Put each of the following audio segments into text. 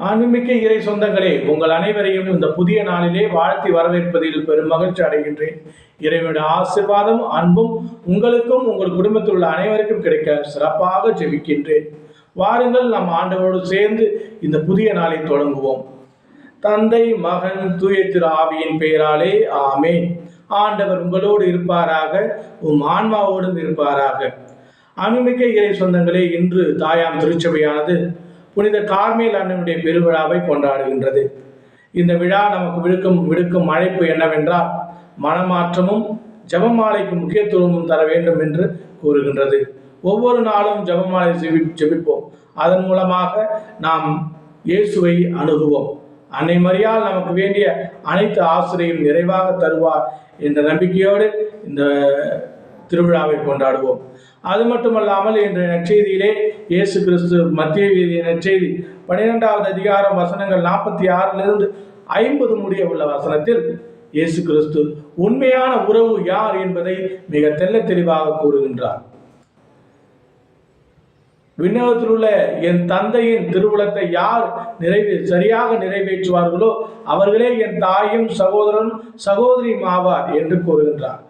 ஆன்மீக இறை சொந்தங்களே, உங்கள் அனைவரையும் இந்த புதிய நாளிலே வாழ்த்தி வரவேற்பதில் பெரும் மகிழ்ச்சி அடைகின்றேன். இறைவனுடைய ஆசீர்வாதம் அன்பும் உங்களுக்கும் உங்கள் குடும்பத்தில் உள்ள அனைவருக்கும் கிடைக்க சிறப்பாக ஜெபிக்கின்றேன். வாருங்கள், நம் ஆண்டவரோடு சேர்ந்து இந்த புதிய நாளை தொடங்குவோம். தந்தை, மகன், தூய திரு ஆவியின் பெயராலே ஆமென். ஆண்டவர் உங்களோடு இருப்பாராக, உம் ஆன்மாவோடும் இருப்பாராக. ஆன்மீக இறை சொந்தங்களே, இன்று தாயாம் திருச்சபையானது புனித கார்மேல் அன்னையுடைய பெருவிழாவை கொண்டாடுகின்றது. இந்த விழா நமக்கு விடுக்கும் அழைப்பு என்னவென்றால், மனமாற்றமும் ஜெபமாலைக்கு முக்கியத்துவமும் தர வேண்டும் என்று கூறுகின்றது. ஒவ்வொரு நாளும் ஜெபமாலை ஜெபிப்போம். அதன் மூலமாக நாம் இயேசுவை அணுகுவோம். அன்னை மரியாள் நமக்கு வேண்டிய அனைத்து ஆசிரியையும் நிறைவாக தருவார் என்ற நம்பிக்கையோடு இந்த திருவிழாவை கொண்டாடுவோம். அது மட்டுமல்லாமல் இன்றைய நற்செய்தியிலே இயேசு கிறிஸ்து மத்திய எழுதிய நற்செய்தி 12வது அதிகாரம் வசனங்கள் 46 50 முடிய உள்ள வசனத்தில் இயேசு கிறிஸ்து உண்மையான உறவு யார் என்பதை மிக தெள்ள தெளிவாக கூறுகின்றார். விண்ணகத்தில் உள்ள என் தந்தையின் திருவுளத்தை யார் சரியாக நிறைவேற்றுவார்களோ அவர்களே என் தாயும் சகோதரனும் சகோதரியும் ஆவார் என்று கூறுகின்றார்.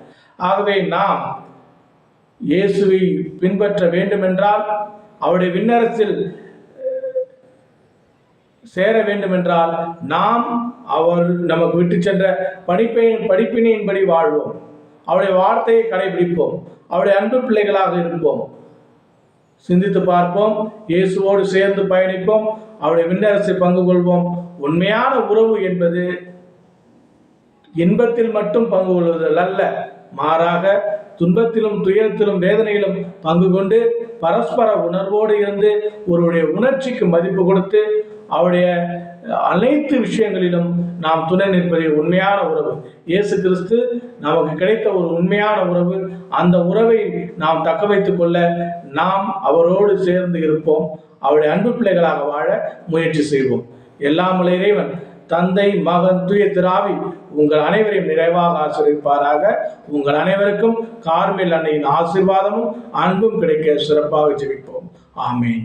ஆகவே நாம் இயேசுவை பின்பற்ற வேண்டுமென்றால், அவருடைய விண்ணரசில் சேர வேண்டுமென்றால், நாம் அவர் நமக்கு விட்டு சென்ற படிப்பினையின்படி வாழ்வோம். அவருடைய வார்த்தையை கடைபிடிப்போம். அவருடைய அன்பு பிள்ளைகளாக இருப்போம். சிந்தித்து பார்ப்போம். இயேசுவோடு சேர்ந்து பயணிப்போம். அவருடைய விண்ணரசை பங்கு கொள்வோம். உண்மையான உறவு என்பது இன்பத்தில் மட்டும் பங்கு கொள்வதில் அல்ல, மாறாக துன்பத்திலும் துயரத்திலும் வேதனையிலும் பங்கு கொண்டு பரஸ்பர உணர்வோடு இருந்து ஒருவருடைய உணர்ச்சிக்கு மதிப்பு கொடுத்து அவருடைய அனைத்து விஷயங்களிலும் நாம் துணை நிற்பதே உண்மையான உறவு. இயேசு கிறிஸ்து நமக்கு கிடைத்த ஒரு உண்மையான உறவு. அந்த உறவை நாம் தக்க வைத்துக் கொள்ள நாம் அவரோடு சேர்ந்து இருப்போம். அவருடைய அன்பு பிள்ளைகளாக வாழ முயற்சி செய்வோம். எல்லாம் உள்ள இறைவன் தந்தை, மகன், தூய திரு ஆவி உங்கள் அனைவரையும் நிறைவாக ஆசீர்வதிப்பாராக. உங்கள் அனைவருக்கும் கார்மேல் அன்னையின் ஆசீர்வாதமும் அன்பும் கிடைக்க சிறப்பாக ஜெபிப்போம். ஆமென்.